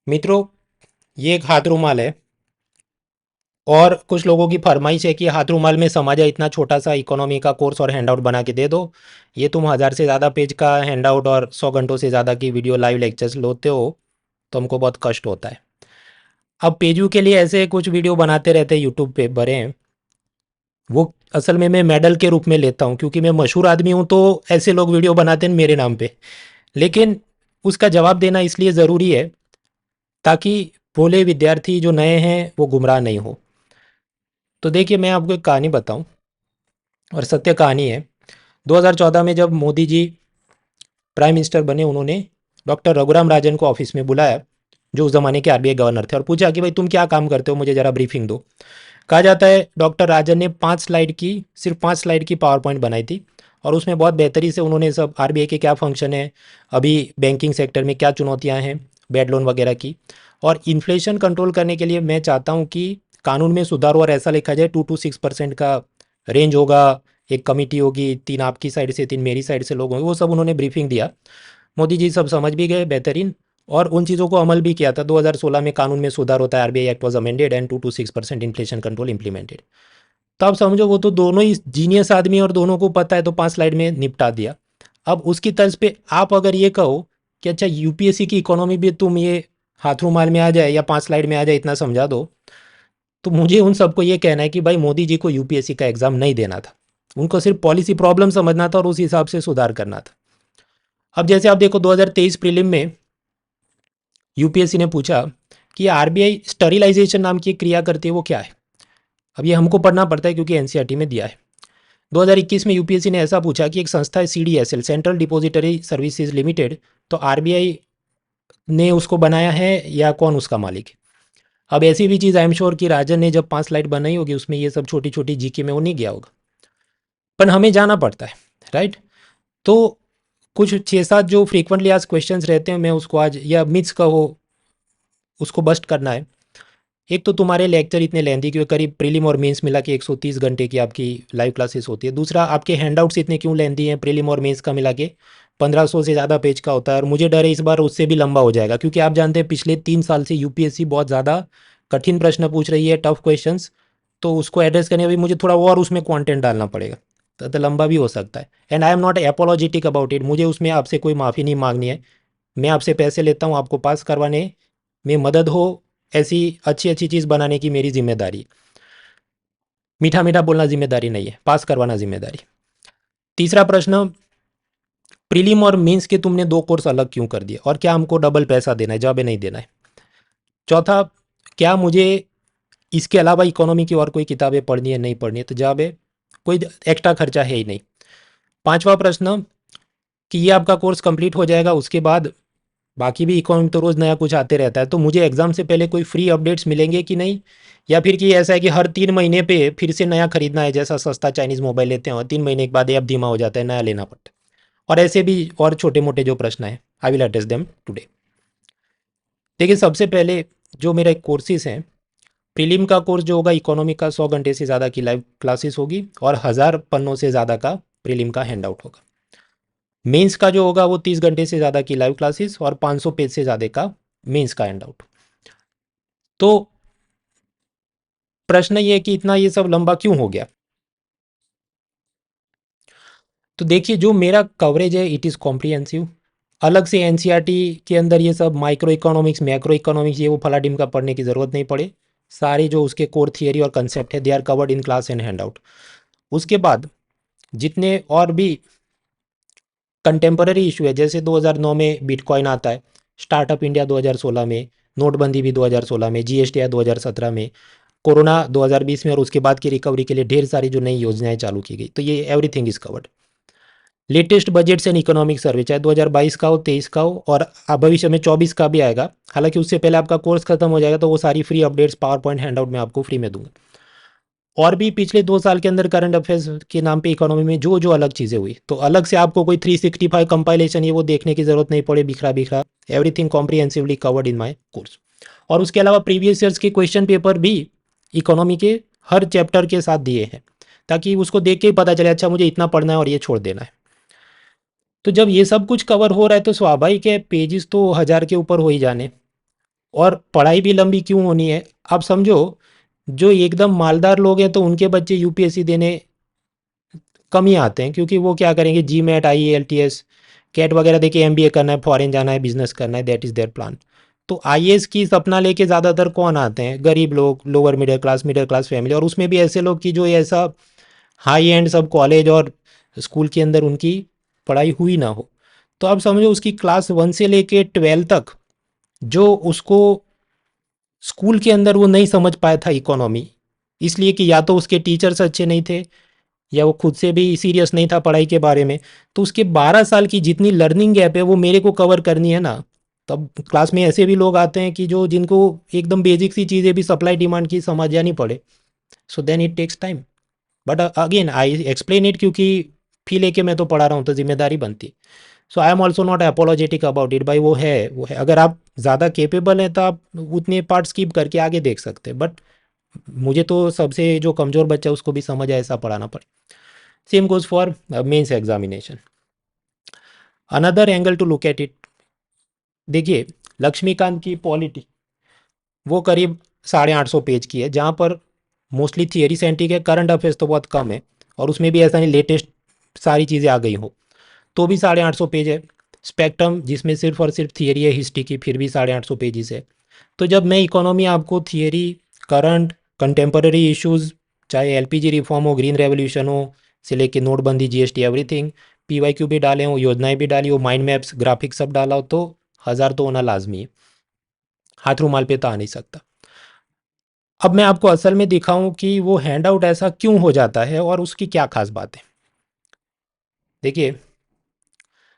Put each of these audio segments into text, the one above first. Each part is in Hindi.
मित्रों, ये एक हाथ रुमाल है और कुछ लोगों की फरमाइश है कि हाथ रुमाल में समा जाए इतना छोटा सा इकोनॉमी का कोर्स और हैंडआउट बना के दे दो। ये तुम 1000 से ज़्यादा पेज का हैंडआउट और 100 घंटों से ज़्यादा की वीडियो लाइव लेक्चर्स लोते हो तो हमको बहुत कष्ट होता है। अब पेजू के लिए ऐसे कुछ वीडियो बनाते रहते हैं यूट्यूब पे भरे हैं। वो असल में मैं मेडल के रूप में लेता हूँ क्योंकि मैं मशहूर आदमी हूँ, तो ऐसे लोग वीडियो बनाते हैं मेरे नाम पे। लेकिन उसका जवाब देना इसलिए ज़रूरी है ताकि भोले विद्यार्थी जो नए हैं वो गुमराह नहीं हो। तो देखिए, मैं आपको एक कहानी बताऊं और सत्य कहानी है। 2014 में जब मोदी जी प्राइम मिनिस्टर बने, उन्होंने डॉक्टर रघुराम राजन को ऑफिस में बुलाया, जो उस ज़माने के आरबीआई गवर्नर थे, और पूछा कि भाई तुम क्या काम करते हो, मुझे ज़रा ब्रीफिंग दो। कहा जाता है डॉक्टर राजन ने 5 स्लाइड की, सिर्फ 5 स्लाइड की पावर पॉइंट बनाई थी और उसमें बहुत बेहतरी से उन्होंने सब आरबीआई के क्या फंक्शन है, अभी बैंकिंग सेक्टर में क्या चुनौतियां हैं, बैड लोन वगैरह की। और इन्फ्लेशन कंट्रोल करने के लिए मैं चाहता हूं कि कानून में सुधार हो और ऐसा लिखा जाए 2 to 6% का रेंज होगा, एक कमिटी होगी, 3 आपकी साइड से 3 मेरी साइड से लोग होंगे, वो सब उन्होंने ब्रीफिंग दिया। मोदी जी सब समझ भी गए, बेहतरीन, और उन चीज़ों को अमल भी किया था। 2016 में कानून में सुधार होता है, RBI act was amended and 2 to 6% inflation control implemented. तो आप समझो, वो तो दोनों ही जीनियस आदमी और दोनों को पता है, तो 5 स्लाइड में निपटा दिया। अब उसकी तर्ज पे आप अगर ये कहो कि अच्छा यूपीएससी की इकोनॉमी भी तुम ये हाथ रुमाल में आ जाए या 5 स्लाइड में आ जाए इतना समझा दो, तो मुझे उन सबको ये कहना है कि भाई मोदी जी को यूपीएससी का एग्ज़ाम नहीं देना था। उनको सिर्फ पॉलिसी प्रॉब्लम समझना था और उस हिसाब से सुधार करना था। अब जैसे आप देखो, 2023 प्रीलिम में यूपीएससी ने पूछा कि आरबीआई स्टरिलाइजेशन नाम की एक क्रिया करती है, वो क्या है। अब ये हमको पढ़ना पड़ता है क्योंकि एनसीईआरटी में दिया है। 2021 में यूपीएससी ने ऐसा पूछा कि एक संस्था है CDSL, central depository services limited, तो आरबीआई ने उसको बनाया है या कौन उसका मालिक है। अब ऐसी भी चीज़ आई एम श्योर कि राजन ने जब 5 स्लाइड बनाई होगी उसमें ये सब छोटी छोटी जीके में वो नहीं गया होगा, पर हमें जाना पड़ता है, राइट। तो कुछ 6-7 जो फ्रीक्वेंटली आज क्वेश्चंस रहते हैं, मैं उसको आज, या मिथ्स कहो, उसको बस्ट करना है। एक तो तुम्हारे लेक्चर इतने लेंदी क्यों, करीब प्रीलिम और मेंस मिला के 130 घंटे की आपकी लाइव क्लासेस होती है। दूसरा, आपके हैंडआउट्स इतने क्यों लेंदी हैं, प्रीलिम और मेंस का मिला के 1500 से ज़्यादा पेज का होता है, और मुझे डर है इस बार उससे भी लंबा हो जाएगा, क्योंकि आप जानते हैं पिछले 3 साल से यूपीएससी बहुत ज़्यादा कठिन प्रश्न पूछ रही है, टफ क्वेश्चंस। तो उसको एड्रेस करने में भी मुझे थोड़ा और उसमें कंटेंट डालना पड़ेगा, तो लंबा भी हो सकता है। And I am not apologetic about it, मुझे उसमें आपसे कोई माफ़ी नहीं मांगनी है। मैं आपसे पैसे लेता हूँ आपको पास करवाने में मदद हो, ऐसी अच्छी अच्छी चीज़ बनाने की मेरी जिम्मेदारी। मीठा मीठा बोलना जिम्मेदारी नहीं है, पास करवाना जिम्मेदारी। तीसरा प्रश्न, प्रीलिम और मेंस के तुमने 2 कोर्स अलग क्यों कर दिए और क्या हमको डबल पैसा देना है, जवाब है नहीं देना है। चौथा, क्या मुझे इसके अलावा इकोनॉमी की और कोई किताबें पढ़नी है नहीं पढ़नी है, तो जवाब है कोई एक्स्ट्रा खर्चा है ही नहीं। पांचवा प्रश्न, कि ये आपका कोर्स कंप्लीट हो जाएगा उसके बाद बाकी भी इकोनॉमी तो रोज़ नया कुछ आते रहता है, तो मुझे एग्ज़ाम से पहले कोई फ्री अपडेट्स मिलेंगे कि नहीं, या फिर कि ऐसा है कि हर 3 महीने पे फिर से नया खरीदना है, जैसा सस्ता चाइनीज़ मोबाइल लेते हैं और 3 महीने के बाद ये अब धीमा हो जाता है, नया लेना पड़ता है। और ऐसे भी और छोटे मोटे जो प्रश्न हैं, I will address them today. देखिए, सबसे पहले जो मेरे कोर्सेज हैं, प्रीलिम का कोर्स जो होगा इकोनॉमी का 100 घंटे से ज़्यादा की लाइव क्लासेस होगी और 1000 पन्नों से ज़्यादा का प्रीलिम का हैंड आउट होगा। मेंस का जो होगा वो 30 घंटे से ज़्यादा की लाइव क्लासेस और 500 पेज से ज़्यादा का मेंस का हैंड आउट। तो प्रश्न ये है कि इतना ये सब लंबा क्यों हो गया। तो देखिए, जो मेरा कवरेज है इट इज़ कॉम्प्रिहेंसिव। अलग से एनसीईआरटी के अंदर ये सब माइक्रो इकोनॉमिक्स, मैक्रो इकोनॉमिक्स, ये वो फलाडिम का पढ़ने की ज़रूरत नहीं पड़े। सारे जो उसके कोर थियरी और कंसेप्ट है they are covered in class and hand out. उसके बाद जितने और भी कंटेम्पररी इशू है, जैसे 2009 में बिटकॉइन आता है, स्टार्टअप इंडिया 2016 में, नोटबंदी भी 2016 में, जीएसटी आया 2017 में, कोरोना 2020 में, और उसके बाद की रिकवरी के लिए ढेर सारी जो नई योजनाएं चालू की गई, तो ये everything is covered. Latest budgets and economic survey चाहे 2022 का हो, 23 का हो, और भविष्य में 24 का भी आएगा, हालांकि उससे पहले आपका कोर्स खत्म हो जाएगा, तो वो सारी free updates, power point handout में आपको फ्री में दूंगा। और भी पिछले 2 साल के अंदर करंट अफेयर्स के नाम पे इकोनॉमी में जो जो अलग चीज़ें हुई, तो अलग से आपको कोई 365 कंपाइलेशन ये वो देखने की ज़रूरत नहीं पड़े बिखरा बिखरा। Everything comprehensively covered in my course. और उसके अलावा प्रीवियस ईयर्स के क्वेश्चन पेपर भी इकोनॉमी के हर चैप्टर के साथ दिए हैं, ताकि उसको देख के ही पता चले अच्छा मुझे इतना पढ़ना है और ये छोड़ देना है। तो जब ये सब कुछ कवर हो रहा है तो स्वाभाविक है पेजेस तो 1000 के ऊपर हो ही जाने। और पढ़ाई भी लंबी क्यों होनी है? आप समझो, जो एकदम मालदार लोग हैं तो उनके बच्चे यूपीएससी देने कम ही आते हैं, क्योंकि वो क्या करेंगे, GMAT, IELTS, CAT वगैरह देके एमबीए करना है, फॉरेन जाना है, बिजनेस करना है, दैट इज़ देयर प्लान। तो आईएएस की सपना लेके ज़्यादातर कौन आते हैं? गरीब लोग, लोअर मिडिल क्लास फैमिली, और उसमें भी ऐसे लोग कि जो ऐसा हाई एंड सब कॉलेज और स्कूल के अंदर उनकी पढ़ाई हुई ना हो। तो आप समझो उसकी क्लास 1 से लेके 12 तक जो उसको स्कूल के अंदर वो नहीं समझ पाया था इकोनॉमी, इसलिए कि या तो उसके टीचर्स अच्छे नहीं थे, या वो खुद से भी सीरियस नहीं था पढ़ाई के बारे में। तो उसके 12 साल की जितनी लर्निंग गैप है वो मेरे को कवर करनी है ना। तब क्लास में ऐसे भी लोग आते हैं कि जो जिनको एकदम बेसिक सी चीज़ें भी सप्लाई डिमांड की समझ जानी पड़े। So then it takes time. But again I explain it, क्योंकि फी लेके मैं तो पढ़ा रहा हूँ तो जिम्मेदारी बनती। So I am also not apologetic about it. भाई वो है, अगर आप ज़्यादा केपेबल हैं तो आप उतने पार्ट स्किप करके आगे देख सकते हैं, बट मुझे तो सबसे जो कमज़ोर बच्चा है उसको भी समझ आए ऐसा पढ़ाना पड़े। Same goes for mains examination. Another angle to look at it, देखिए लक्ष्मीकांत की पॉलिटी वो करीब 850 पेज की है, जहाँ पर मोस्टली थियरी सेंट्रिक है, करंट अफेयर्स तो बहुत कम है, और उसमें भी ऐसा नहीं लेटेस्ट सारी चीज़ें आ गई हो, तो भी 850 पेज है। स्पेक्ट्रम जिसमें सिर्फ और सिर्फ थियरी है हिस्ट्री की, फिर भी 850 पेजेस है। तो जब मैं इकोनॉमी आपको थियरी, करंट, कंटेम्पररी इश्यूज, चाहे एलपीजी रिफॉर्म हो, ग्रीन रेवोल्यूशन हो, से लेके नोटबंदी, जीएसटी, एवरीथिंग, पीवाईक्यू भी डाले हो, योजनाएं भी डाली हो, माइंड मैप्स, ग्राफिक्स सब डाला हो, तो 1000 तो होना लाजमी है। हाथ रुमाल पे तो आ नहीं सकता। अब मैं आपको असल में दिखाऊं कि वो हैंड आउट ऐसा क्यों हो जाता है और उसकी क्या खास बात है। देखिए,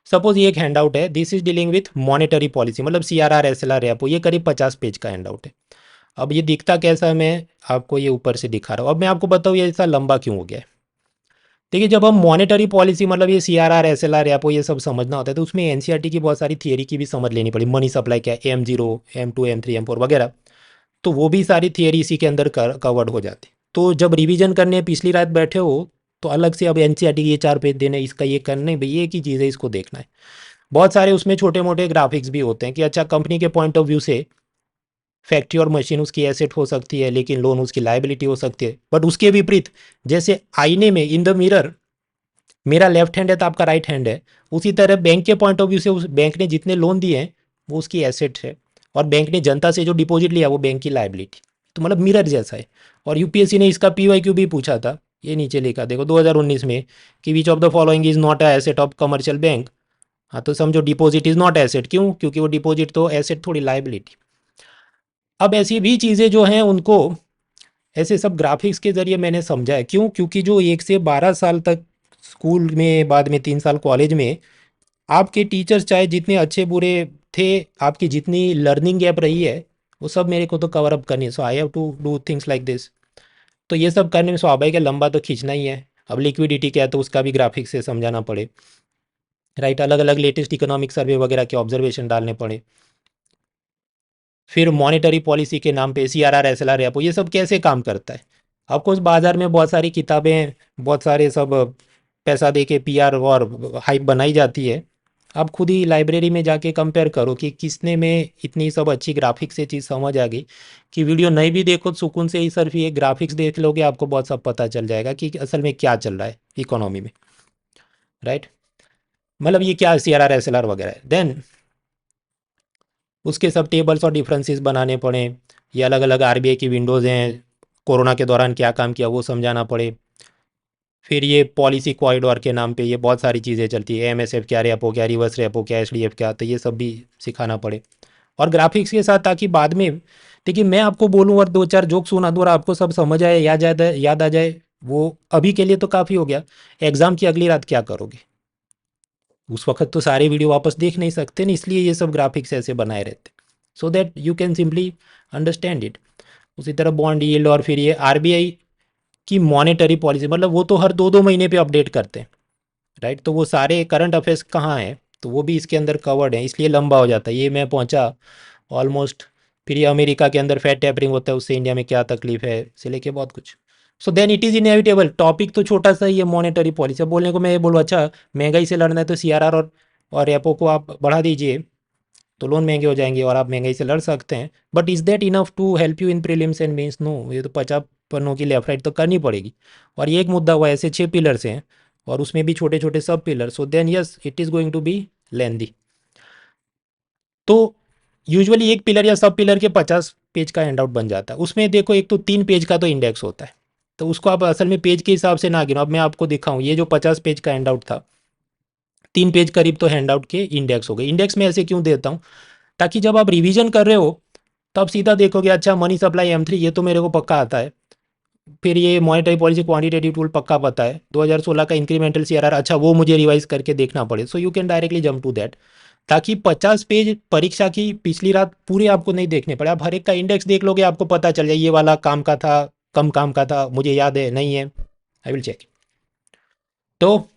सपोज ये एक हैंड आउट है, this is dealing with monetary policy, मतलब सीआरआर, एसएलआर, रेपो, ये करीब 50 पेज का हैंड आउट है। अब ये दिखता कैसा है, मैं आपको ये ऊपर से दिखा रहा हूँ। अब मैं आपको बताऊँ ये ऐसा लंबा क्यों हो गया है। देखिए, जब हम मॉनेटरी पॉलिसी, मतलब ये सीआरआर, एसएलआर, रेपो, ये सब समझना होता है तो उसमें एनसीईआरटी की बहुत सारी थियरी की भी समझ लेनी पड़ी। मनी सप्लाई क्या है, M0, M2, M3, M4 वगैरह, तो वो भी सारी थियरी इसी के अंदर कवर्ड हो जाती। तो जब रिवीजन करने पिछली रात बैठे हो तो अलग से अब एनसीईआरटी के ये 4 पेज देने, इसका ये करना, भाई एक ही चीज़ है, इसको देखना है। बहुत सारे उसमें छोटे मोटे ग्राफिक्स भी होते हैं कि अच्छा, कंपनी के पॉइंट ऑफ व्यू से फैक्ट्री और मशीन उसकी एसेट हो सकती है, लेकिन लोन उसकी लाइबिलिटी हो सकती है। बट उसके विपरीत, जैसे आईने में, इन द मिरर, मेरा लेफ्ट हैंड है तो आपका राइट हैंड है, उसी तरह बैंक के पॉइंट ऑफ व्यू से उस बैंक ने जितने लोन दिए हैं वो उसकी एसेट है, और बैंक ने जनता से जो डिपॉजिट लिया वो बैंक की लाइबिलिटी। तो मतलब मिरर जैसा है। और यूपीएससी ने इसका पीवाईक्यू भी पूछा था, ये नीचे लिखा देखो 2019 में, कि which of the following is not a asset of commercial bank. हाँ, तो समझो डिपॉजिट इज नॉट एसेट, क्यों? क्योंकि वो डिपॉजिट तो एसेट थोड़ी, लाइबिलिटी। अब ऐसी भी चीज़ें जो हैं उनको ऐसे सब ग्राफिक्स के ज़रिए मैंने समझा है, क्यों? क्योंकि जो 1 से 12 साल तक स्कूल में, बाद में 3 साल कॉलेज में, आपके टीचर्स चाहे जितने अच्छे बुरे थे, आपकी जितनी लर्निंग गैप रही है, वो सब मेरे को तो कवर अप करनी है। So I have to do things like this. तो ये सब करने में स्वाभाविक है, लंबा तो खींचना ही है। अब लिक्विडिटी क्या है तो उसका भी ग्राफिक्स से समझाना पड़े, राइट? अलग अलग लेटेस्ट इकोनॉमिक सर्वे वगैरह के ऑब्जर्वेशन डालने पड़े। फिर मॉनेटरी पॉलिसी के नाम पे सीआरआर, एसएलआर, रेपो, ये सब कैसे काम करता है। आपको उस बाज़ार में बहुत सारी किताबें, बहुत सारे सब पैसा दे के पीआर और हाइप बनाई जाती है। आप खुद ही लाइब्रेरी में जाके कंपेयर करो कि किसने में इतनी सब अच्छी ग्राफिक्स से चीज़ समझ आ गई, कि वीडियो नहीं भी देखो तो सुकून से ही सिर्फ ये ग्राफिक्स देख लोगे, आपको बहुत सब पता चल जाएगा कि असल में क्या चल रहा है इकोनॉमी में, राइट? मतलब ये क्या C R R, S L R वगैरह है। देन उसके सब टेबल्स और डिफरेंसेस बनाने पड़े। ये अलग अलग आरबीआई की विंडोज़ हैं, कोरोना के दौरान क्या काम किया वो समझाना पड़े। फिर ये पॉलिसी कॉरिडोर के नाम पे ये बहुत सारी चीज़ें चलती है, एमएसएफ क्या, रेपो क्या, रिवर्स रेपो क्या, एसडीएफ क्या, तो ये सब भी सिखाना पड़े। और ग्राफिक्स के साथ, ताकि बाद में, देखिए मैं आपको बोलूँ और दो चार जोक सुना दूँ और आपको सब समझ आए, याद आ जाए, वो अभी के लिए तो काफ़ी हो गया। एग्ज़ाम की अगली रात क्या करोगे? उस वक्त तो सारे वीडियो वापस देख नहीं सकते ना, इसलिए ये सब ग्राफिक्स ऐसे बनाए रहते, so that you can simply understand it. उसी तरह बॉन्ड यील्ड, और फिर ये आरबीआई की मॉनेटरी पॉलिसी, मतलब वो तो हर 2-2 महीने पे अपडेट करते हैं, राइट? तो वो सारे करंट अफेयर्स कहाँ हैं, तो वो भी इसके अंदर कवर्ड है, इसलिए लंबा हो जाता है। ये मैं पहुंचा ऑलमोस्ट। फिर ये अमेरिका के अंदर फैट टेपरिंग होता है, उससे इंडिया में क्या तकलीफ है, से लेके बहुत कुछ। So then it is inevitable, topic तो छोटा सा ही है, मॉनेटरी पॉलिसी। अब बोलने को मैं ये बोलूँ, अच्छा महंगाई से लड़ना है तो सीआरआर और रेपो को आप बढ़ा दीजिए, तो लोन महंगे हो जाएंगे और आप महंगाई से लड़ सकते हैं। But is that enough to help you in prelims and mains? No, ये तो 50 पन्नों की लेफ्ट राइट तो करनी पड़ेगी। और ये एक मुद्दा हुआ, ऐसे 6 पिलर्स हैं और उसमें भी छोटे छोटे सब pillar, so then yes it is going to be lengthy. तो यूजुअली एक पिलर या सब पिलर के 50 पेज का हैंड आउट बन जाता है। उसमें देखो एक तो 3 पेज का तो इंडेक्स होता है, तो उसको आप असल में पेज के हिसाब से ना गिनो। अब मैं आपको दिखाऊं, ये जो 50 पेज का हैंड आउट था, 3 पेज करीब तो हैंड आउट के इंडेक्स हो गए। इंडेक्स में ऐसे क्यों देता हूँ, ताकि जब आप रिवीजन कर रहे हो तब सीधा देखोगे अच्छा मनी सप्लाई M3 ये तो मेरे को पक्का आता है, फिर ये मॉनेटरी पॉलिसी क्वांटिटेटिव टूल पक्का पता है, 2016 का इंक्रीमेंटल CRR अच्छा वो मुझे रिवाइज करके देखना पड़े, so you can directly jump to that. ताकि 50 पेज परीक्षा की पिछली रात पूरे आपको नहीं देखने पड़े, आप हर एक का इंडेक्स देख लोगे, आपको पता चल जाए ये वाला काम का था, कम काम का था, मुझे याद है नहीं है, आई विल चेक। तो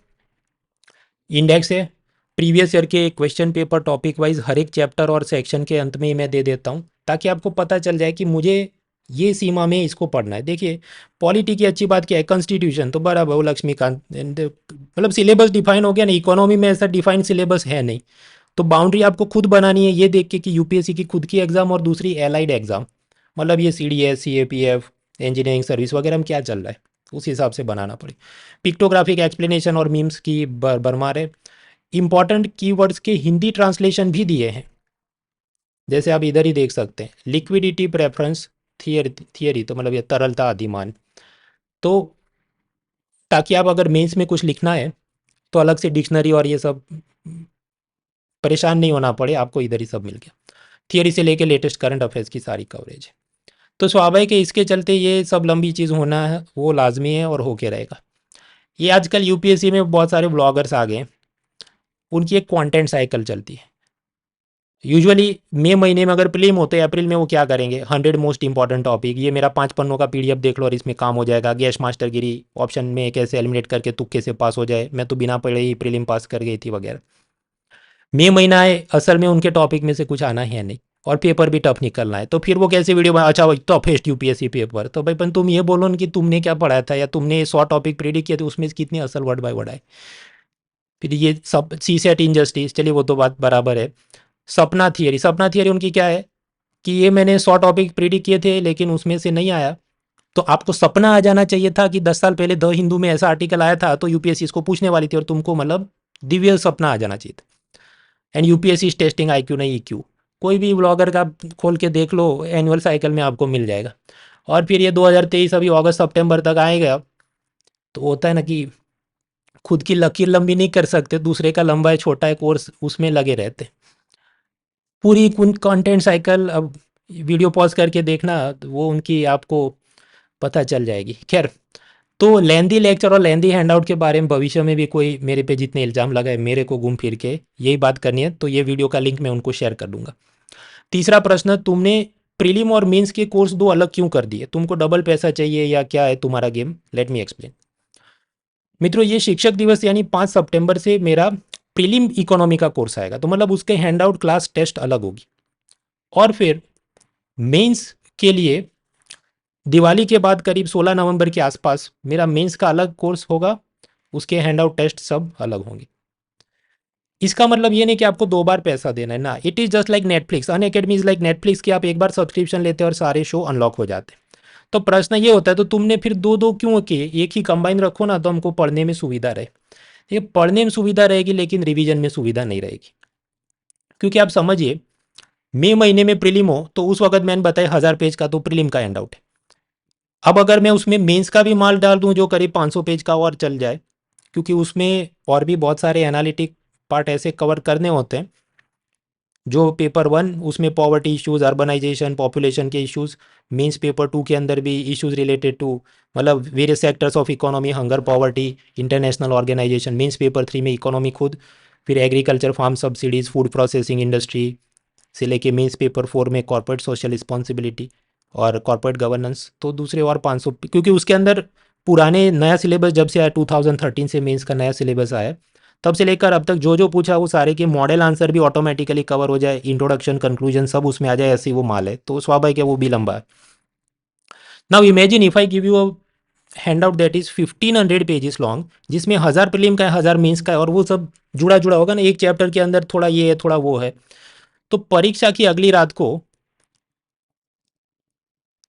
इंडेक्स है, प्रीवियस ईयर के क्वेश्चन पेपर टॉपिक वाइज हर एक चैप्टर और सेक्शन के अंत में ही मैं दे देता हूँ, ताकि आपको पता चल जाए कि मुझे ये सीमा में इसको पढ़ना है। देखिए पॉलिटी की अच्छी बात क्या है, कॉन्स्टिट्यूशन तो बराबर वो लक्ष्मीकांत मतलब सिलेबस डिफाइन हो गया ना, इकोनॉमी में ऐसा डिफाइंड सिलेबस है नहीं। तो बाउंड्री आपको खुद बनानी है, ये देख के कि यूपीएससी की खुद की एग्ज़ाम और दूसरी एलाइड एग्ज़ाम, मतलब ये CDS CAPF इंजीनियरिंग सर्विस वगैरह में क्या चल रहा है, उस हिसाब से बनाना पड़े। पिक्टोग्राफिक एक्सप्लेनेशन और मीम्स की भरमार है। इंपॉर्टेंट कीवर्ड्स के हिंदी ट्रांसलेशन भी दिए हैं, जैसे आप इधर ही देख सकते हैं, लिक्विडिटी प्रेफरेंस थियरी, थियरी तो मतलब ये तरलता अधिमान। तो ताकि आप अगर मेंस में कुछ लिखना है तो अलग से डिक्शनरी और ये सब परेशान नहीं होना पड़े, आपको इधर ही सब मिल गया। थियरी से लेके लेटेस्ट करंट अफेयर्स की सारी कवरेज है। तो स्वाभाविक है इसके चलते ये सब लंबी चीज़ होना है वो लाजमी है और होके रहेगा। ये आजकल यूपीएससी में बहुत सारे ब्लॉगर्स आ गए हैं, उनकी एक कंटेंट साइकिल चलती है। यूजुअली मई महीने में अगर प्रीलिम होते हैं, अप्रैल में वो क्या करेंगे, 100 मोस्ट इंपॉर्टेंट टॉपिक, ये मेरा 5 पन्नों का PDF देख लो और इसमें काम हो जाएगा, गैस मास्टर गिरी ऑप्शन में कैसे एलिमिनेट करके तुक्के से पास हो जाए, मैं तो बिना पढ़े ही प्रीलिम पास कर गई थी वगैरह। मई महीना है, असल में उनके टॉपिक में से कुछ आना है नहीं और पेपर भी टफ निकलना है, तो फिर वो कैसे वीडियो बना, अच्छा वही टफेस्ट यूपीएससी पेपर, तो भाई तुम ये बोलो ना कि तुमने क्या पढ़ा था या तुमने 100 टॉपिक प्रेडिक्ट किए थे उसमें से कितने असल वर्ड बाय वर्ड आए। फिर ये सब सी सेट इनजस्टिस, चलिए वो तो बात बराबर है। सपना थियरी, सपना थियरी उनकी क्या है कि ये मैंने 100 टॉपिक प्रेडिक्ट किए थे लेकिन उसमें से नहीं आया, तो आपको सपना आ जाना चाहिए था कि 10 साल पहले द हिंदू में ऐसा आर्टिकल आया था तो यूपीएससी इसको पूछने वाली थी और तुमको मतलब दिव्य सपना आ जाना चाहिए था। And UPSC is testing IQ नहीं EQ। कोई भी ब्लॉगर का खोल के देख लो, एनुअल साइकिल में आपको मिल जाएगा। और फिर ये 2023 अभी अगस्त सितंबर तक आएगा, तो होता है ना कि खुद की लकीर लंबी नहीं कर सकते, दूसरे का लंबा है छोटा है कोर्स उसमें लगे रहते। पूरी कंटेंट साइकिल अब वीडियो पॉज करके देखना, तो वो उनकी आपको पता चल जाएगी। खैर, तो लेंदी लेक्चर और लेंदी हैंडआउट के बारे में भविष्य में भी कोई मेरे पे जितने इल्ज़ाम लगाए मेरे को घूम फिर के यही बात करनी है, तो ये वीडियो का लिंक मैं उनको शेयर कर दूंगा। तीसरा प्रश्न, तुमने प्रीलिम और मेंस के कोर्स दो अलग क्यों कर दिए, तुमको डबल पैसा चाहिए या क्या है तुम्हारा गेम, लेट मी एक्सप्लेन। मित्रों, ये शिक्षक दिवस यानी 5 सितंबर से मेरा प्रीलिम इकोनॉमी का कोर्स आएगा, तो मतलब उसके हैंडआउट क्लास टेस्ट अलग होगी। और फिर मेंस के लिए दिवाली के बाद करीब 16 नवंबर के आसपास मेरा मेंस का अलग कोर्स होगा, उसके हैंडआउट टेस्ट सब अलग होंगे। इसका मतलब ये नहीं कि आपको 2 बार पैसा देना है ना, it is just like Netflix. Unacademy is like Netflix कि आप एक बार सब्सक्रिप्शन लेते हैं और सारे शो अनलॉक हो जाते हैं। तो प्रश्न ये होता है तो तुमने फिर दो दो क्यों किए, एक ही कंबाइन रखो ना, तो हमको पढ़ने में सुविधा रहे। ये पढ़ने में सुविधा रहेगी लेकिन रिवीजन में सुविधा नहीं रहेगी। क्योंकि आप समझिए, मई महीने में प्रीलिम हो तो उस वक्त मैंने बताया 1000 पेज का तो प्रीलिम का हैंड आउट है। अब अगर मैं उसमें मेंस का भी माल डाल दूं जो करीब 500 पेज का और चल जाए, क्योंकि उसमें और भी बहुत सारे एनालिटिक पार्ट ऐसे कवर करने होते हैं जो पेपर 1 उसमें पॉवर्टी इश्यूज, अर्बनाइजेशन, पॉपुलेशन के इश्यूज, मीन्स पेपर 2 के अंदर भी इश्यूज रिलेटेड टू मतलब various sectors of economy, hunger, poverty, international organization, means paper 3 में इकोनॉमी खुद, फिर agriculture, farm subsidies, food processing industry से लेके मीन्स पेपर 4 में कॉर्पोरेट सोशल रिस्पॉन्सिबिलिटी और कॉर्पोरेट गवर्नेंस। तो दूसरे और 500, क्योंकि उसके अंदर पुराने नया सिलेबस जब से आया 2013 से मेंस का नया सिलेबस आया, तब से लेकर अब तक जो जो पूछा वो सारे के मॉडल आंसर भी ऑटोमेटिकली कवर हो जाए, इंट्रोडक्शन कंक्लूजन सब उसमें आ जाए, ऐसी वो माल है, तो स्वाभाविक है वो भी लंबा है। Now imagine if I give you a hand out that is 1500 pages long, जिसमें 1000 प्रीलिम का है, 1000 मेंस का है, और वो सब जुड़ा जुड़ा होगा ना, एक चैप्टर के अंदर थोड़ा ये है थोड़ा वो है, तो परीक्षा की अगली रात को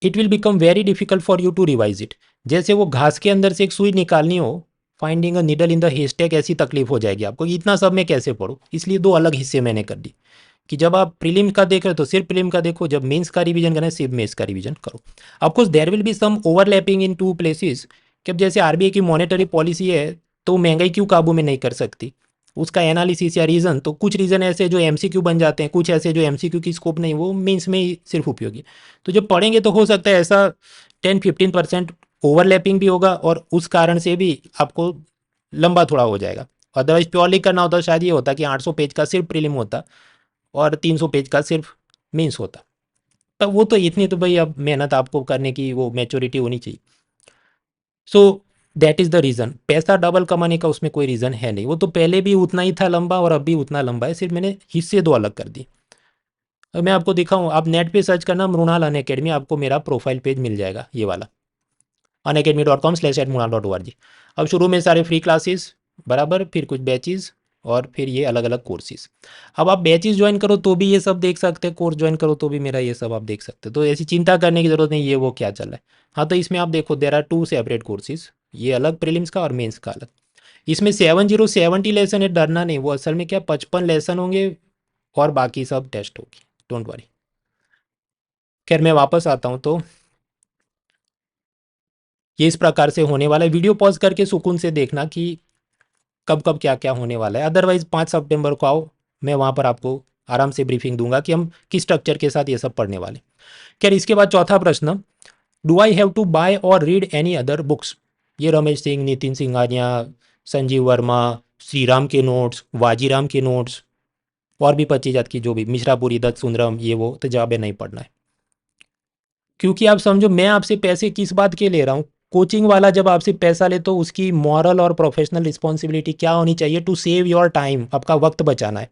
it will become very difficult for you to revise it. जैसे वो घास के अंदर से एक सुई निकालनी हो, finding a needle in the हेस्टेक, ऐसी तकलीफ हो जाएगी आपको कि इतना सब मैं कैसे पढूं। इसलिए दो अलग हिस्से मैंने कर दी कि जब आप प्रीलिम का देख रहे हो तो सिर्फ प्रीलिम का देखो, जब मेंस का रिवीजन करना है सिर्फ मेंस का रिवीजन करो। Of course there will be some overlapping in two places, कि अब जैसे आरबीआई की मॉनेटरी पॉलिसी है तो महंगाई क्यों काबू में नहीं कर सकती, उसका एनालिसिस या रीज़न, तो कुछ रीज़न ऐसे जो एमसीक्यू बन जाते हैं, कुछ ऐसे जो एमसीक्यू की स्कोप नहीं, वो मेंस में ही सिर्फ उपयोगी है। तो जब पढ़ेंगे तो हो सकता है ऐसा 10-15% ओवरलैपिंग भी होगा और उस कारण से भी आपको लंबा थोड़ा हो जाएगा। अदरवाइज प्योरली करना होता शायद ये होता कि 800 पेज का सिर्फ प्रीलिम होता और 300 पेज का सिर्फ मेंस होता। तब वो तो इतनी तो भाई अब मेहनत आपको करने की वो मैच्योरिटी होनी चाहिए। So that is the reason. पैसा डबल कमाने का उसमें कोई रीज़न है नहीं, वो तो पहले भी उतना ही था लंबा और अब भी उतना लंबा है, सिर्फ मैंने हिस्से दो अलग कर दिए। अब मैं आपको दिखाऊँ, आप नेट पे सर्च करना मृणाल अनअकैडमी, आपको मेरा प्रोफाइल पेज मिल जाएगा ये वाला, unacademy.com/@mrunal.org। अब शुरू में सारे फ्री क्लासेस बराबर, फिर कुछ बैचेस और फिर ये अलग अलग कोर्सेज। अब आप बैचेस ज्वाइन करो तो भी ये सब देख सकते हैं, कोर्स ज्वाइन करो तो भी मेरा ये सब आप देख सकते हो, तो ऐसी चिंता करने की ज़रूरत नहीं ये वो क्या चल रहा है। हाँ, तो इसमें आप देखो देर आर 2 सेपरेट कोर्सेज, ये अलग प्रीलिम्स का और मेंस का अलग। इसमें 70 लेसन है, डरना नहीं, वो असल में क्या 55 लेसन होंगे और बाकी सब टेस्ट होगी, डोंट वरी। खैर मैं वापस आता हूँ, तो ये इस प्रकार से होने वाला है। वीडियो पॉज करके सुकून से देखना कि कब कब क्या क्या होने वाला है। अदरवाइज 5 सितंबर को आओ, मैं वहाँ पर आपको आराम से ब्रीफिंग दूंगा कि हम किस स्ट्रक्चर के साथ ये सब पढ़ने वाले। खैर इसके बाद चौथा प्रश्न, do I have to buy or read any other books. ये रमेश सिंह, नितिन सिंघानिया, संजीव वर्मा, श्री राम के नोट्स, वाजीराम के नोट्स और भी 25 जात की जो भी मिश्रापुरी, दत्त सुंदरम, ये वो, तो जवाब है नहीं पढ़ना है। क्योंकि आप समझो मैं आपसे पैसे किस बात के ले रहा हूँ। कोचिंग वाला जब आपसे पैसा ले तो उसकी मॉरल और प्रोफेशनल रिस्पॉन्सिबिलिटी क्या होनी चाहिए, टू सेव योर टाइम, आपका वक्त बचाना है।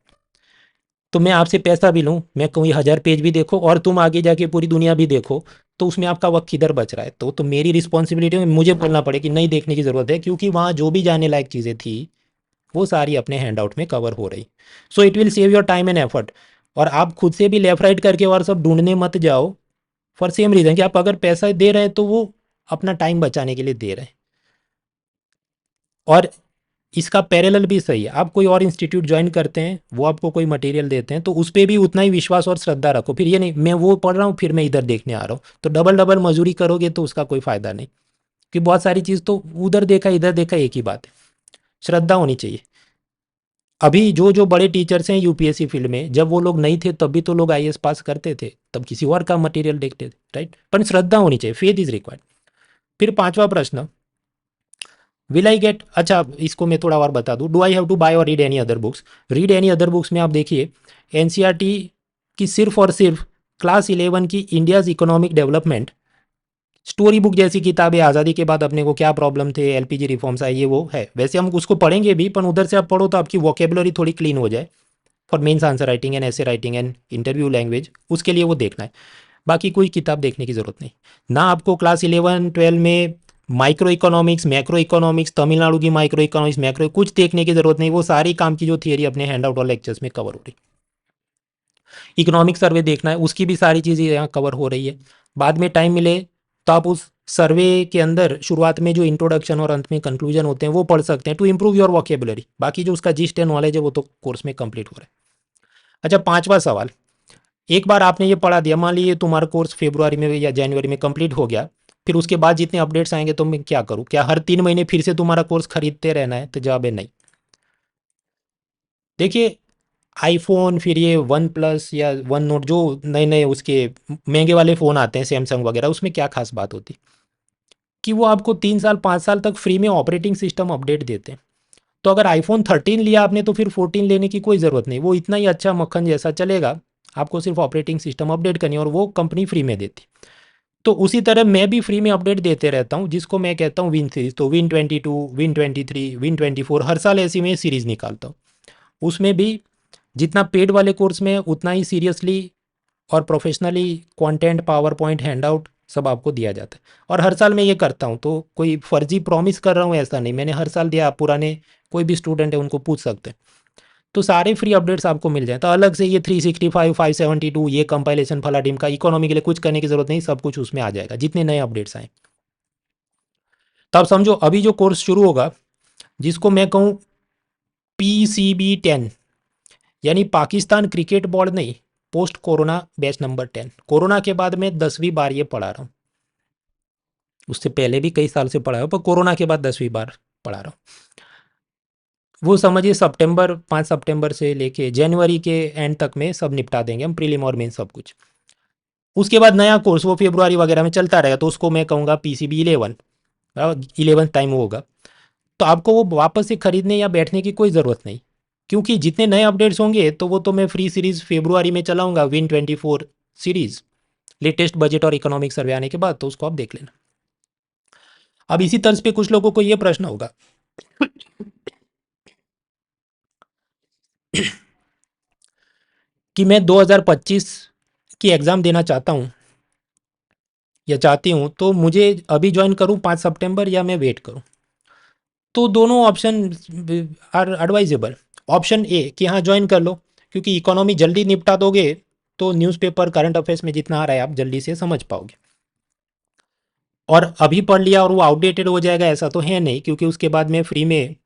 तो मैं आपसे पैसा भी लूँ, मैं कोई 1000 पेज भी देखो और तुम आगे जाके पूरी दुनिया भी देखो, तो उसमें आपका वक्त किधर बच रहा है। तो मेरी रिस्पॉन्सिबिलिटी में मुझे बोलना पड़े कि नहीं देखने की ज़रूरत है, क्योंकि वहाँ जो भी जाने लायक चीज़ें थी वो सारी अपने हैंड आउट में कवर हो रही। So it will save your time and effort. और आप खुद से भी लेफ्ट राइट करके और सब ढूंढने मत जाओ, फॉर सेम रीज़न कि आप अगर पैसा दे रहे हैं तो वो अपना टाइम बचाने के लिए दे रहे हैं। और इसका पैरेलल भी सही है, आप कोई और इंस्टीट्यूट ज्वाइन करते हैं, वो आपको कोई मटेरियल देते हैं तो उस पर भी उतना ही विश्वास और श्रद्धा रखो। फिर ये नहीं मैं वो पढ़ रहा हूँ फिर मैं इधर देखने आ रहा हूँ, तो डबल डबल मजूरी करोगे तो उसका कोई फ़ायदा नहीं। कि बहुत सारी चीज़ तो उधर देखा इधर देखा एक ही बात है, श्रद्धा होनी चाहिए। अभी जो जो बड़े टीचर्स हैं यूपीएससी फील्ड में, जब वो लोग नहीं थे तब भी तो लोग आईएएस पास करते थे, तब किसी और का मटेरियल देखते थे, राइट। पर श्रद्धा होनी चाहिए, फेथ इज रिक्वायर्ड। फिर पांचवा प्रश्न, विल आई गेट, अच्छा इसको मैं थोड़ा और बता दूं, do I have to buy or read any other books. Read any other books में आप देखिए एनसीईआरटी की सिर्फ और सिर्फ क्लास 11 की India's economic development, story book जैसी किताबें, आज़ादी के बाद अपने को क्या प्रॉब्लम थे, एलपीजी रिफॉर्म्स आए, ये वो है। वैसे हम उसको पढ़ेंगे भी, पर उधर से आप पढ़ो तो आपकी वोकेबलरी थोड़ी क्लीन हो जाए for mains answer writing and ऐसे राइटिंग एंड इंटरव्यू लैंग्वेज, उसके लिए वो देखना है। बाकी कोई किताब देखने की ज़रूरत नहीं। ना आपको क्लास 11-12 में micro economics, macro economics, Tamil Nadu की माइक्रो इकोनॉमिक्स, मैक्रो कुछ देखने की ज़रूरत नहीं, वो सारी काम की जो थियरी अपने हैंड आउट और लेक्चर्स में कवर हो रही। इकोनॉमिक सर्वे देखना है, उसकी भी सारी चीज़ें यहाँ कवर हो रही है। बाद में टाइम मिले तो आप उस सर्वे के अंदर शुरुआत में जो इंट्रोडक्शन और अंत में कंक्लूजन होते हैं वो पढ़ सकते हैं, टू इंप्रूव योर वोकेबुलरी। बाकी जो उसका जिस्ट है नॉलेज है वो तो कोर्स में कंप्लीट हो रहा है। अच्छा, पांचवा सवाल, एक बार आपने ये पढ़ा दिया, मान लीजिए तुम्हारा कोर्स फरवरी में या जनवरी में कंप्लीट हो गया, फिर उसके बाद जितने अपडेट्स आएंगे तो मैं क्या करूँ, क्या हर 3 महीने फिर से तुम्हारा कोर्स खरीदते रहना है, तो जवाब है नहीं। देखिए आईफोन, फिर ये वन प्लस या वन नोट, जो नए नए उसके महंगे वाले फ़ोन आते हैं सैमसंग वगैरह, उसमें क्या खास बात होती कि वो आपको 3 साल 5 साल तक फ्री में ऑपरेटिंग सिस्टम अपडेट देते हैं। तो अगर आईफोन 13 लिया आपने तो फिर 14 लेने की कोई ज़रूरत नहीं, वो इतना ही अच्छा मक्खन जैसा चलेगा। आपको सिर्फ ऑपरेटिंग सिस्टम अपडेट करनी है और वो कंपनी फ्री में देती। तो उसी तरह मैं भी फ्री में अपडेट देते रहता हूँ, जिसको मैं कहता हूँ विन सीरीज। तो विन 22, विन 23, विन 24, हर साल ऐसी मैं सीरीज़ निकालता हूँ। उसमें भी जितना पेड वाले कोर्स में उतना ही सीरियसली और professionally content, power point, hand out सब आपको दिया जाता है। और हर साल मैं ये करता हूँ, तो कोई फर्जी प्रॉमिस कर रहा हूँ ऐसा नहीं, मैंने हर साल दिया। आप पुराने कोई भी स्टूडेंट है उनको पूछ सकते हैं। तो सारे फ्री अपडेट्स आपको मिल जाए। तो अलग से ये 365 572 ये कंपाइलेशन फला टीम का इकोनॉमी के लिए कुछ करने की ज़रूरत नहीं, सब कुछ उसमें आ जाएगा जितने नए अपडेट्स आए। तब समझो अभी जो कोर्स शुरू होगा, जिसको मैं कहूँ PCB 10, यानी पाकिस्तान क्रिकेट बोर्ड नहीं, post corona batch number 10। Corona के बाद मैं 10वीं बार ये पढ़ा रहा हूँ, उससे पहले भी कई साल से पढ़ा हूँ, पर कोरोना के बाद 10वीं बार पढ़ा रहा हूँ। वो समझिए सितंबर 5 सितंबर से लेके जनवरी के एंड तक में सब निपटा देंगे हम, प्रीलिम और मेन सब कुछ। उसके बाद नया कोर्स वो फरवरी वगैरह में चलता रहेगा, तो उसको मैं कहूँगा PCB 11, 11 टाइम होगा। तो आपको वो वापस से खरीदने या बैठने की कोई ज़रूरत नहीं, क्योंकि जितने नए अपडेट्स होंगे तो वो तो मैं फ्री सीरीज़ फरवरी में चलाऊंगा, Win24 सीरीज़, लेटेस्ट बजट और इकोनॉमिक सर्वे आने के बाद, तो उसको आप देख लेना। अब इसी तर्ज पे कुछ लोगों को ये प्रश्न होगा कि मैं 2025 की एग्ज़ाम देना चाहता हूँ या चाहती हूँ, तो मुझे अभी ज्वाइन करूँ 5 सितंबर या मैं वेट करूँ? तो दोनों option are advisable. Option A कि हाँ ज्वाइन कर लो, क्योंकि इकोनॉमी जल्दी निपटा दोगे तो न्यूज़पेपर करंट अफेयर्स में जितना आ रहा है आप जल्दी से समझ पाओगे। और अभी पढ़ लिया और वो आउटडेटेड हो जाएगा ऐसा तो है नहीं, क्योंकि उसके बाद में फ्री में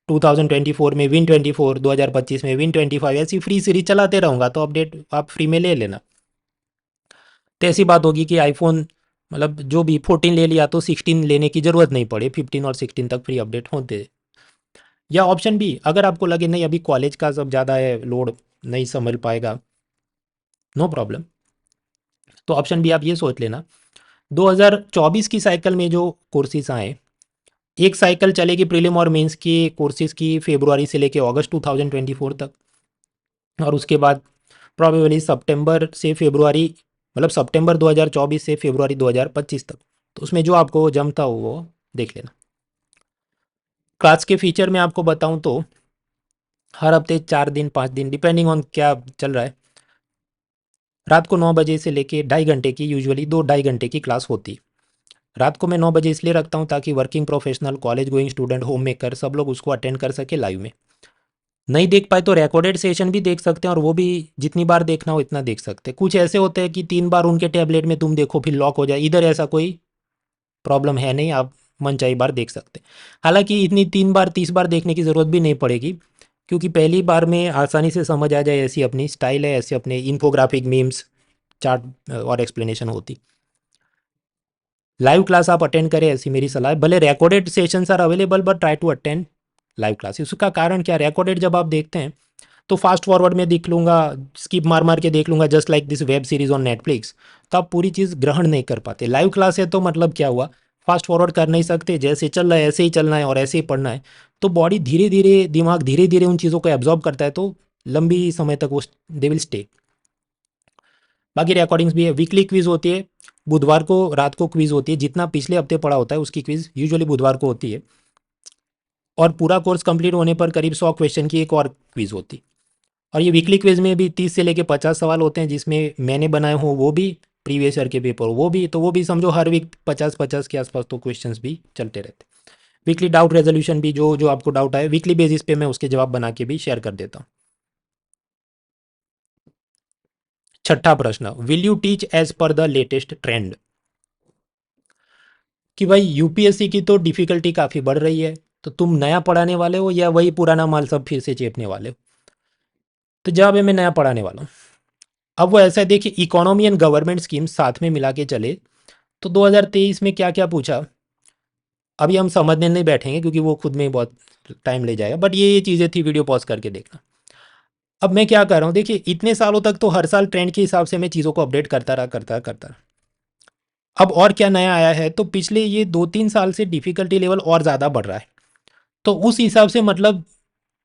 2024 में Win24, 2025 में Win25, ऐसी फ्री सीरीज चलाते रहूँगा, तो अपडेट आप फ्री में ले लेना। तो ऐसी बात होगी कि आईफोन मतलब जो भी 14 ले लिया तो 16 लेने की ज़रूरत नहीं पड़े, 15 और 16 तक फ्री अपडेट होते। या ऑप्शन बी, अगर आपको लगे नहीं अभी कॉलेज का सब ज़्यादा है लोड, नहीं संभल पाएगा, नो प्रॉब्लम, तो ऑप्शन बी आप ये सोच लेना 2024 की साइकिल में जो कोर्सेज आए, एक साइकिल चलेगी प्रीलिम और मेंस की कोर्सेज की फरवरी से लेके अगस्त 2024 तक, और उसके बाद प्रॉबेबली सितंबर से फरवरी, मतलब सितंबर 2024 से फरवरी 2025 तक। तो उसमें जो आपको जमता हो वो देख लेना। क्लास के फीचर में आपको बताऊं तो हर हफ्ते 4 दिन 5 दिन डिपेंडिंग ऑन क्या चल रहा है, रात को 9 बजे से लेके 2.5 घंटे की, यूजुअली 2-2.5 घंटे की क्लास होती है। रात को मैं 9 बजे इसलिए रखता हूँ ताकि working professional, college going student, home maker सब लोग उसको अटेंड कर सके लाइव में। नहीं देख पाए तो रिकॉर्डेड सेशन भी देख सकते हैं, और वो भी जितनी बार देखना हो इतना देख सकते हैं। कुछ ऐसे होते हैं कि 3 बार उनके टैबलेट में तुम देखो फिर लॉक हो जाए, इधर ऐसा कोई प्रॉब्लम है नहीं, आप मन चाहे बार देख सकते हैं। हालांकि इतनी 3 बार 30 बार देखने की ज़रूरत भी नहीं पड़ेगी, क्योंकि पहली बार में आसानी से समझ आ जाए, ऐसी अपनी स्टाइल है, ऐसे अपने इन्फोग्राफिक मीम्स चार्ट और एक्सप्लेनेशन होती। लाइव क्लास आप अटेंड करें ऐसी मेरी सलाह है, भले recorded sessions are available but try to attend live class. उसका कारण क्या, रिकॉर्डेड जब आप देखते हैं तो फास्ट फॉरवर्ड में देख लूँगा, स्किप मार मार के देख लूँगा, just like this web series on Netflix, तो आप पूरी चीज़ ग्रहण नहीं कर पाते। लाइव क्लास है तो मतलब क्या हुआ, फास्ट फॉरवर्ड कर नहीं सकते, जैसे चल रहा है ऐसे ही चलना है और ऐसे ही पढ़ना है, तो बॉडी धीरे धीरे, दिमाग धीरे धीरे उन चीज़ों को एब्जॉर्ब करता है, तो लंबी समय तक वो दे विल स्टे। बाकी रिकॉर्डिंग्स भी है, वीकली क्विज होती है, बुधवार को रात को क्विज होती है, जितना पिछले हफ्ते पढ़ा होता है उसकी क्विज यूजुअली बुधवार को होती है, और पूरा कोर्स कंप्लीट होने पर करीब 100 क्वेश्चन की एक और क्विज होती है। और ये वीकली क्विज में भी 30 से लेके 50 सवाल होते हैं, जिसमें मैंने बनाए हों वो भी, प्रीवियस ईयर के पेपर वो भी, तो वो भी समझो हर वीक 50-50 के आसपास तो क्वेश्चंस भी चलते रहते हैं। वीकली डाउट रेजोल्यूशन भी, जो जो आपको डाउट आए वीकली बेसिस पे मैं उसके जवाब बना के भी शेयर कर देता हूँ। छठा प्रश्न, will you teach as per the latest trend? कि भाई यूपीएससी की तो डिफ़िकल्टी काफ़ी बढ़ रही है, तो तुम नया पढ़ाने वाले हो या वही पुराना माल सब फिर से चेपने वाले हो? तो जवाब है मैं नया पढ़ाने वाला हूँ। अब वो ऐसा है, देखिए इकोनॉमी एंड गवर्नमेंट स्कीम साथ में मिला के चले, तो 2023 में क्या क्या पूछा अभी हम समझने नहीं बैठेंगे, क्योंकि वो खुद में ही बहुत टाइम ले जाएगा, बट ये चीज़ें थी, वीडियो पॉज करके देखना। अब मैं क्या कर रहा हूँ, देखिए इतने सालों तक तो हर साल ट्रेंड के हिसाब से मैं चीज़ों को अपडेट करता रहा। अब और क्या नया आया है, तो पिछले ये 2-3 साल से डिफ़िकल्टी लेवल और ज़्यादा बढ़ रहा है, तो उस हिसाब से मतलब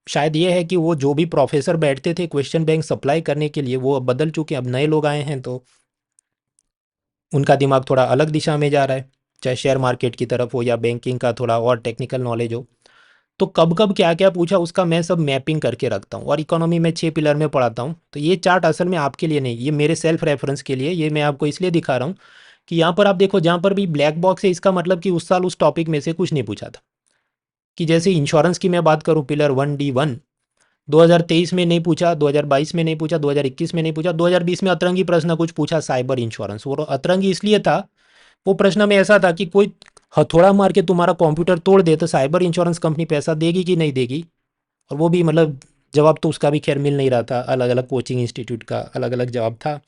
शायद ये है कि वो जो भी प्रोफेसर बैठते थे क्वेश्चन बैंक सप्लाई करने के लिए, वो अब बदल चुके हैं, अब नए लोग आए हैं, तो उनका दिमाग थोड़ा अलग दिशा में जा रहा है, चाहे शेयर मार्केट की तरफ हो या बैंकिंग का थोड़ा और टेक्निकल नॉलेज हो। तो कब कब क्या क्या पूछा उसका मैं सब मैपिंग करके रखता हूँ, और इकोनॉमी में 6 पिलर में पढ़ाता हूँ, तो ये चार्ट असल में आपके लिए नहीं, ये मेरे सेल्फ रेफरेंस के लिए, ये मैं आपको इसलिए दिखा रहा हूँ कि यहाँ पर आप देखो, जहाँ पर भी ब्लैक बॉक्स है इसका मतलब कि उस साल उस टॉपिक में से कुछ नहीं पूछा था। कि जैसे इंश्योरेंस की मैं बात करूँ, पिलर 1D1, 2023 में नहीं पूछा, 2022 में नहीं पूछा, 2021 में नहीं पूछा, 2020 में अतरंगी प्रश्न कुछ पूछा साइबर इंश्योरेंस। वो अतरंगी इसलिए था, वो प्रश्न में ऐसा था कि कोई हथौड़ा मार के तुम्हारा कंप्यूटर तोड़ दे तो साइबर इंश्योरेंस कंपनी पैसा देगी कि नहीं देगी। और वो भी मतलब जवाब तो उसका भी खैर मिल नहीं रहा था, अलग अलग कोचिंग इंस्टीट्यूट का अलग अलग जवाब था।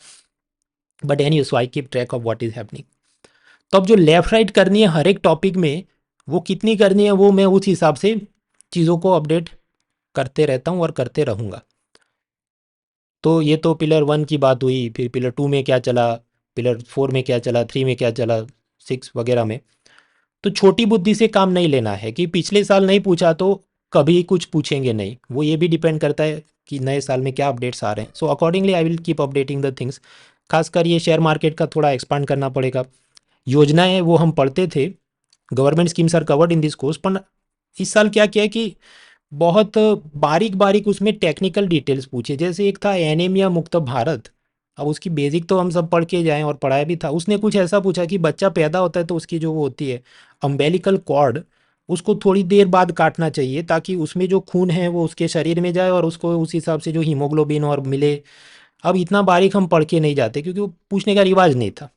But any so I keep track of what is happening. तो अब जो लेफ्ट राइट करनी है हर एक टॉपिक में, वो कितनी करनी है वो मैं उस हिसाब से चीज़ों को अपडेट करते रहता हूँ और करते रहूँगा। तो ये तो पिलर 1 की बात हुई, फिर पिलर 2 में क्या चला, पिलर 4 में क्या चला, 3 में क्या चला, 6 वगैरह में। तो छोटी बुद्धि से काम नहीं लेना है कि पिछले साल नहीं पूछा तो कभी कुछ पूछेंगे नहीं। वो ये भी डिपेंड करता है कि नए साल में क्या अपडेट्स आ रहे हैं। So accordingly I will keep updating the things. खासकर ये शेयर मार्केट का थोड़ा एक्सपांड करना पड़ेगा। योजनाएं वो हम पढ़ते थे, government schemes are covered in this course, पर इस साल क्या किया कि बहुत बारीक बारीक उसमें टेक्निकल डिटेल्स पूछे। जैसे एक था एनीमिया मुक्त भारत, अब उसकी बेसिक तो हम सब पढ़ के जाएं और पढ़ाया भी था। उसने कुछ ऐसा पूछा कि बच्चा पैदा होता है तो उसकी जो वो होती है अम्बेलिकल कॉर्ड, उसको थोड़ी देर बाद काटना चाहिए ताकि उसमें जो खून है वो उसके शरीर में जाए और उसको उस हिसाब से जो हीमोग्लोबिन और मिले। अब इतना बारीक हम पढ़ के नहीं जाते क्योंकि वो पूछने का रिवाज नहीं था।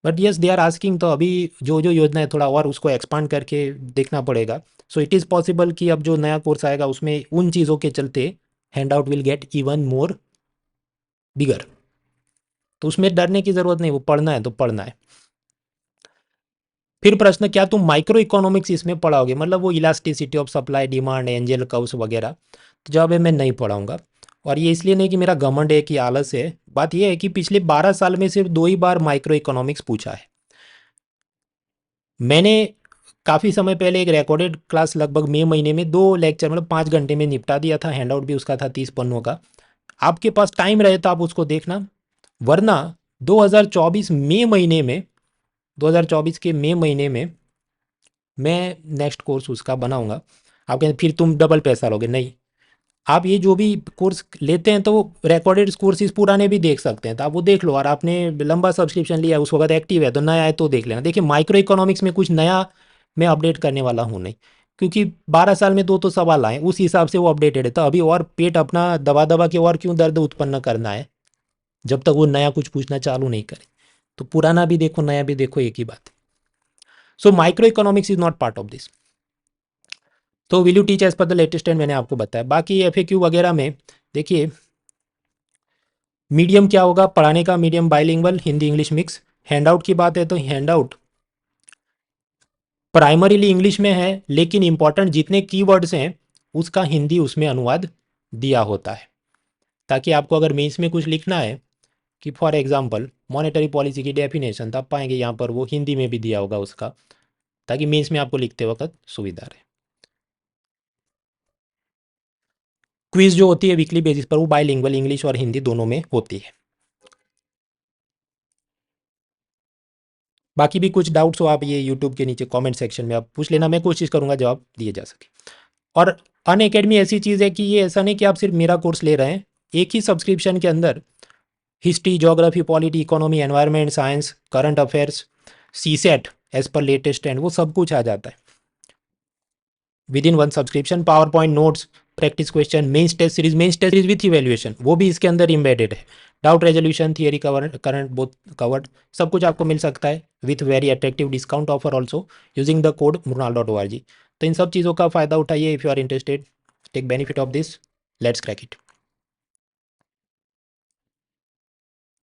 But yes they are asking, तो अभी जो जो योजना है थोड़ा और उसको एक्सपांड करके देखना पड़ेगा। सो इट इज़ पॉसिबल कि अब जो नया कोर्स आएगा उसमें उन चीज़ों के चलते hand out will get even more bigger. तो उसमें डरने की ज़रूरत नहीं, वो पढ़ना है तो पढ़ना है। फिर प्रश्न, क्या तुम माइक्रो इकोनॉमिक्स इसमें पढ़ाओगे, मतलब वो elasticity of supply demand angel curves वगैरह। तो जवाब है मैं नहीं पढ़ाऊंगा। और ये इसलिए नहीं कि मेरा घमंड है कि आलस है, बात ये है कि पिछले 12 साल में सिर्फ 2 ही बार माइक्रो इकोनॉमिक्स पूछा है। मैंने काफ़ी समय पहले एक रिकॉर्डेड क्लास लगभग मई महीने में 2 लेक्चर मतलब 5 घंटे में निपटा दिया था। हैंडआउट भी उसका था 30 पन्नों का। आपके पास टाइम रहे तो आप उसको देखना, वरना 2024 मई महीने में, 2024 के मई महीने में मैं नेक्स्ट कोर्स उसका बनाऊंगा। आप कहें फिर तुम डबल पैसा लोगे, नहीं। आप ये जो भी कोर्स लेते हैं तो रिकॉर्डेड कोर्सेज पुराने भी देख सकते हैं, तो आप वो देख लो। और आपने लंबा सब्सक्रिप्शन लिया उस वक्त एक्टिव है तो नया है तो देख लेना। देखिए माइक्रो इकोनॉमिक्स में कुछ नया मैं अपडेट करने वाला हूँ नहीं, क्योंकि 12 साल में 2 तो सवाल आए उस हिसाब से वो अपडेटेड है। तो अभी और पेट अपना दबा दबा के और क्यों दर्द उत्पन्न करना है जब तक वो नया कुछ पूछना चालू नहीं करे। तो पुराना भी देखो नया भी देखो, एक ही बात है। So microeconomics is not part of this. तो will you teach as per the latest trend, मैंने आपको बताया। बाकी एफएक्यू वगैरह में देखिए, मीडियम क्या होगा पढ़ाने का, medium bilingual Hindi English mix. Handout की बात है तो हैंडआउट प्राइमरीली इंग्लिश में है, लेकिन इंपॉर्टेंट जितने कीवर्ड्स हैं उसका हिंदी उसमें अनुवाद दिया होता है, ताकि आपको अगर मेंस में कुछ लिखना है कि फॉर एग्जांपल मॉनेटरी पॉलिसी की डेफिनेशन, तो आप पाएंगे यहाँ पर वो हिंदी में भी दिया होगा उसका, ताकि मेंस में आपको लिखते वक्त सुविधा रहे। क्विज जो होती है वीकली बेसिस पर वो बाइलिंगुअल इंग्लिश और हिंदी दोनों में होती है। बाकी भी कुछ डाउट्स हो आप ये यूट्यूब के नीचे कमेंट सेक्शन में आप पूछ लेना, मैं कोशिश करूंगा जवाब दिए जा सके। और अन अकेडमी ऐसी चीज़ है कि ये ऐसा नहीं कि आप सिर्फ मेरा कोर्स ले रहे हैं, एक ही सब्सक्रिप्शन के अंदर history geography polity economy environment science current affairs CSAT as per latest and वो सब कुछ आ जाता है within one subscription. Power point notes practice question mains test series with evaluation वो भी इसके अंदर इम्बेडेड है। Doubt resolution theory cover current both covered, सब कुछ आपको मिल सकता है with very attractive discount offer also using the code murnal.org। तो इन सब चीज़ों का फ़ायदा उठाइए if you are interested, take benefit of this, let's crack it.